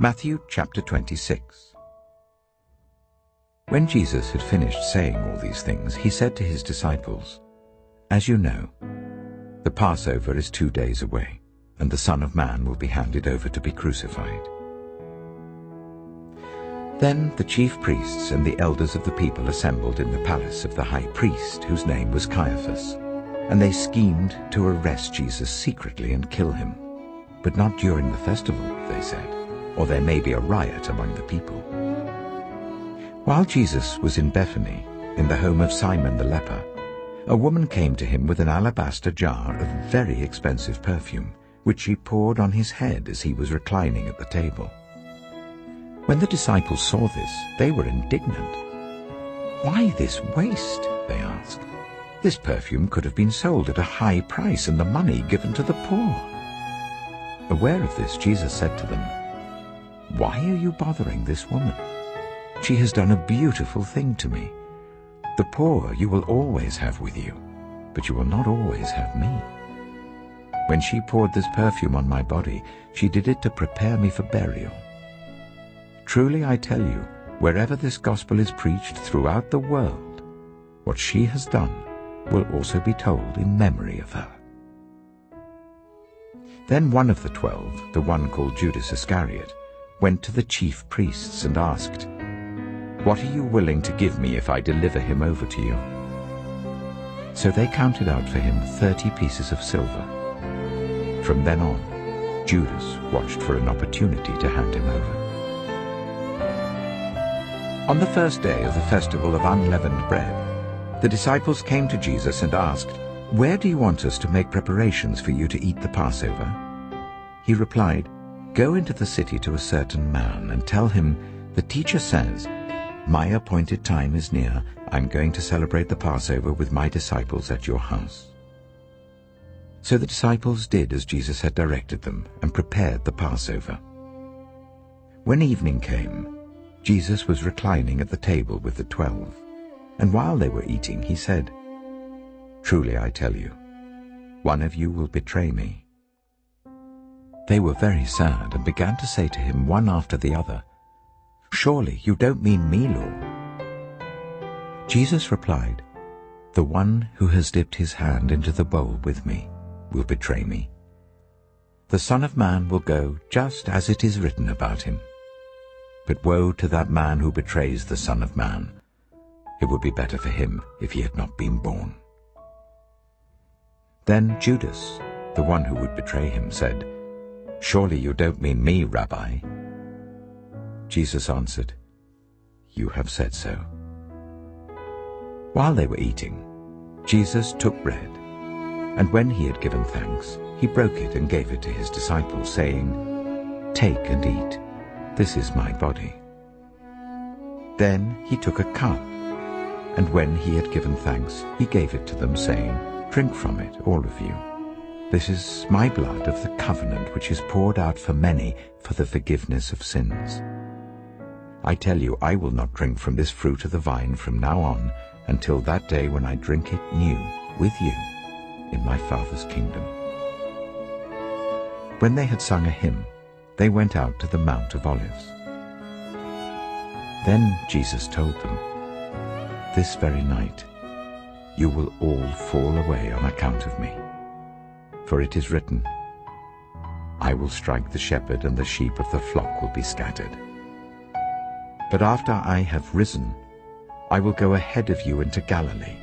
Matthew chapter 26. When Jesus had finished saying all these things, he said to his disciples, "As you know, the Passover is 2 days away, and the Son of Man will be handed over to be crucified." Then the chief priests and the elders of the people assembled in the palace of the high priest, whose name was Caiaphas, and they schemed to arrest Jesus secretly and kill him. But not during the festival, they said, or there may be a riot among the people. While Jesus was in Bethany, in the home of Simon the leper, a woman came to him with an alabaster jar of very expensive perfume, which she poured on his head as he was reclining at the table. When the disciples saw this, they were indignant. "Why this waste?" they asked. "This perfume could have been sold at a high price and the money given to the poor." Aware of this, Jesus said to them, "Why are you bothering this woman? She has done a beautiful thing to me. The poor you will always have with you, but you will not always have me. When she poured this perfume on my body, she did it to prepare me for burial. Truly I tell you, wherever this gospel is preached throughout the world, what she has done will also be told in memory of her." Then one of the 12, the one called Judas Iscariot, went to the chief priests and asked, "What are you willing to give me if I deliver him over to you?" So they counted out for him 30 pieces of silver. From then on, Judas watched for an opportunity to hand him over. On the first day of the festival of unleavened bread, the disciples came to Jesus and asked, "Where do you want us to make preparations for you to eat the Passover?" He replied, "Go into the city to a certain man and tell him, 'The teacher says, my appointed time is near. I'm going to celebrate the Passover with my disciples at your house.'" So the disciples did as Jesus had directed them and prepared the Passover. When evening came, Jesus was reclining at the table with the 12, and while they were eating, he said, "Truly I tell you, one of you will betray me." They were very sad and began to say to him one after the other, "Surely you don't mean me, Lord?" Jesus replied, "The one who has dipped his hand into the bowl with me will betray me. The Son of Man will go just as it is written about him. But woe to that man who betrays the Son of Man. It would be better for him if he had not been born." Then Judas, the one who would betray him, said, "Surely you don't mean me, Rabbi?" Jesus answered, "You have said so." While they were eating, Jesus took bread, and when he had given thanks, he broke it and gave it to his disciples, saying, "Take and eat. This is my body." Then he took a cup, and when he had given thanks, he gave it to them, saying, "Drink from it, all of you. This is my blood of the covenant, which is poured out for many for the forgiveness of sins. I tell you, I will not drink from this fruit of the vine from now on until that day when I drink it new with you in my Father's kingdom." When they had sung a hymn, they went out to the Mount of Olives. Then Jesus told them, "This very night you will all fall away on account of me. For it is written, I will strike the shepherd and the sheep of the flock will be scattered. But after I have risen, I will go ahead of you into Galilee."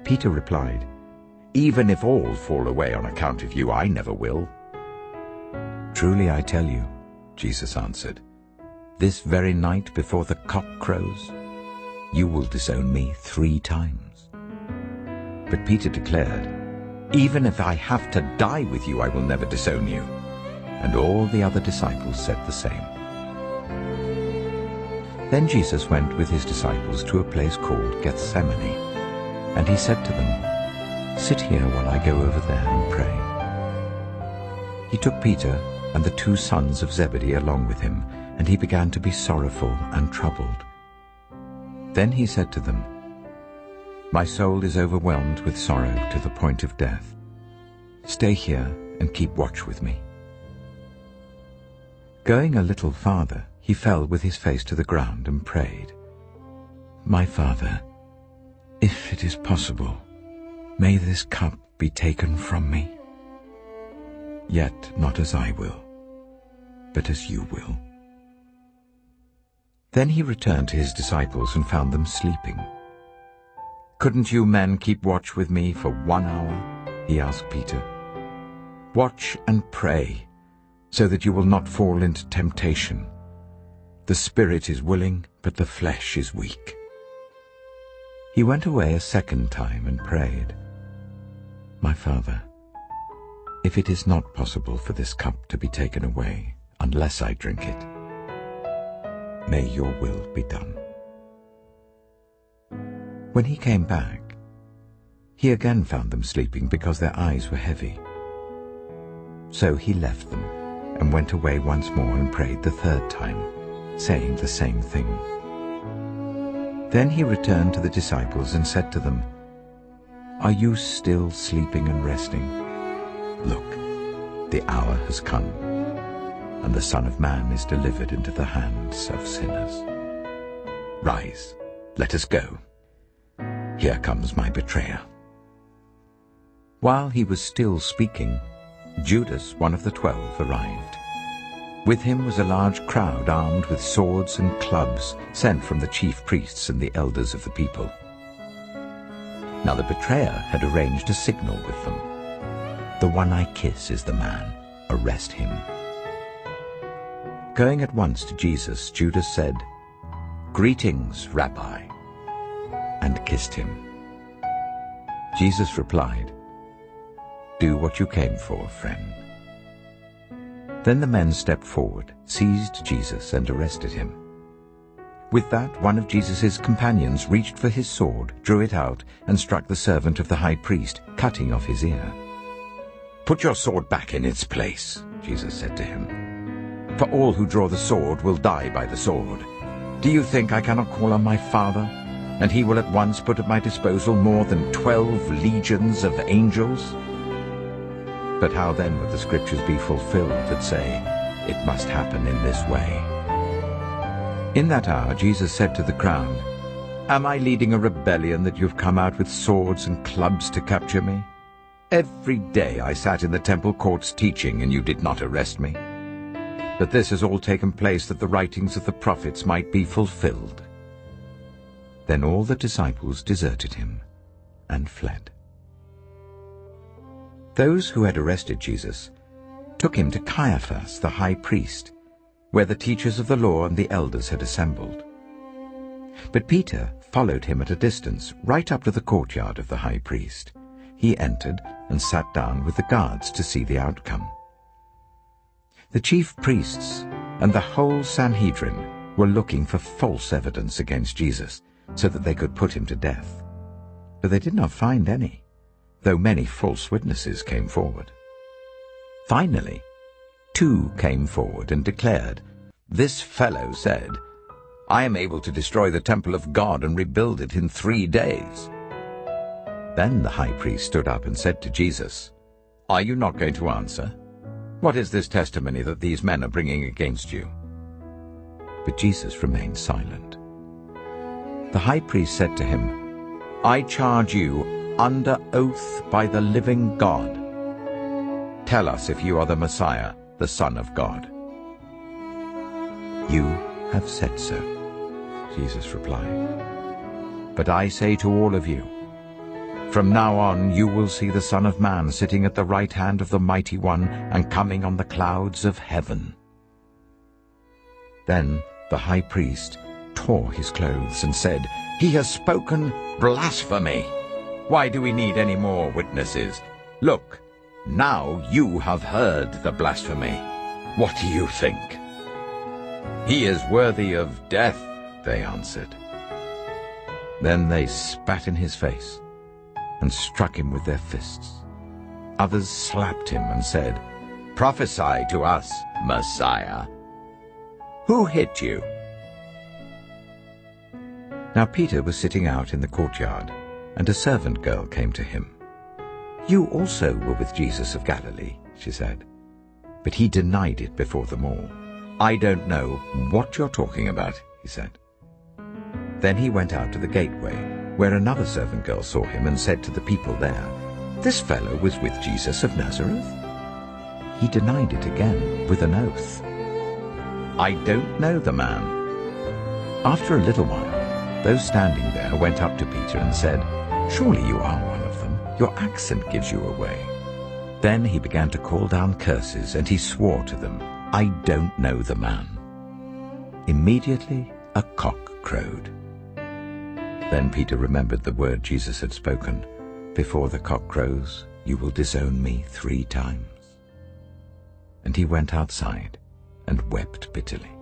Peter replied, "Even if all fall away on account of you, I never will." "Truly I tell you," Jesus answered, "this very night before the cock crows, you will disown me 3 times. But Peter declared, "Even if I have to die with you, I will never disown you." And all the other disciples said the same. Then Jesus went with his disciples to a place called Gethsemane, and he said to them, "Sit here while I go over there and pray." He took Peter and the 2 sons of Zebedee along with him, and he began to be sorrowful and troubled. Then he said to them, "My soul is overwhelmed with sorrow to the point of death. Stay here and keep watch with me." Going a little farther, he fell with his face to the ground and prayed, "My Father, if it is possible, may this cup be taken from me. Yet not as I will, but as you will." Then he returned to his disciples and found them sleeping. "Couldn't you men keep watch with me for 1 hour?" he asked Peter. "Watch and pray, so that you will not fall into temptation. The spirit is willing, but the flesh is weak." He went away a second time and prayed, "My Father, if it is not possible for this cup to be taken away unless I drink it, may your will be done." When he came back, he again found them sleeping because their eyes were heavy. So he left them and went away once more and prayed the third time, saying the same thing. Then he returned to the disciples and said to them, "Are you still sleeping and resting? Look, the hour has come, and the Son of Man is delivered into the hands of sinners. Rise, let us go. Here comes my betrayer." While he was still speaking, Judas, one of the 12, arrived. With him was a large crowd armed with swords and clubs, sent from the chief priests and the elders of the people. Now the betrayer had arranged a signal with them. "The one I kiss is the man. Arrest him." Going at once to Jesus, Judas said, "Greetings, Rabbi," and kissed him. Jesus replied, "Do what you came for, friend." Then the men stepped forward, seized Jesus, and arrested him. With that, one of Jesus' companions reached for his sword, drew it out, and struck the servant of the high priest, cutting off his ear. "Put your sword back in its place," Jesus said to him. "For all who draw the sword will die by the sword. Do you think I cannot call on my Father, and he will at once put at my disposal more than 12 legions of angels? But how then would the scriptures be fulfilled that say, 'It must happen in this way'?" In that hour Jesus said to the crowd, "Am I leading a rebellion that you've come out with swords and clubs to capture me? Every day I sat in the temple courts teaching, and you did not arrest me. But this has all taken place that the writings of the prophets might be fulfilled." Then all the disciples deserted him and fled. Those who had arrested Jesus took him to Caiaphas, the high priest, where the teachers of the law and the elders had assembled. But Peter followed him at a distance, right up to the courtyard of the high priest. He entered and sat down with the guards to see the outcome. The chief priests and the whole Sanhedrin were looking for false evidence against Jesus, so that they could put him to death. But they did not find any, though many false witnesses came forward. Finally, 2 came forward and declared, "This fellow said, 'I am able to destroy the temple of God and rebuild it in 3 days.'" Then the high priest stood up and said to Jesus, "Are you not going to answer? What is this testimony that these men are bringing against you?" But Jesus remained silent. The high priest said to him, "I charge you under oath by the living God. Tell us if you are the Messiah, the Son of God." "You have said so," Jesus replied. "But I say to all of you, from now on you will see the Son of Man sitting at the right hand of the Mighty One and coming on the clouds of heaven." Then the high priest tore his clothes and said, "He has spoken blasphemy. Why do we need any more witnesses? Look, now you have heard the blasphemy. What do you think?" "He is worthy of death," they answered. Then they spat in his face and struck him with their fists. Others slapped him and said, "Prophesy to us, Messiah. Who hit you?" Now Peter was sitting out in the courtyard, and a servant girl came to him. "You also were with Jesus of Galilee," she said. But he denied it before them all. "I don't know what you're talking about," he said. Then he went out to the gateway, where another servant girl saw him and said to the people there, "This fellow was with Jesus of Nazareth." He denied it again with an oath. "I don't know the man." After a little while, those standing there went up to Peter and said, "Surely you are one of them. Your accent gives you away." Then he began to call down curses, and he swore to them, "I don't know the man." Immediately a cock crowed. Then Peter remembered the word Jesus had spoken, "Before the cock crows, you will disown me 3 times." And he went outside and wept bitterly.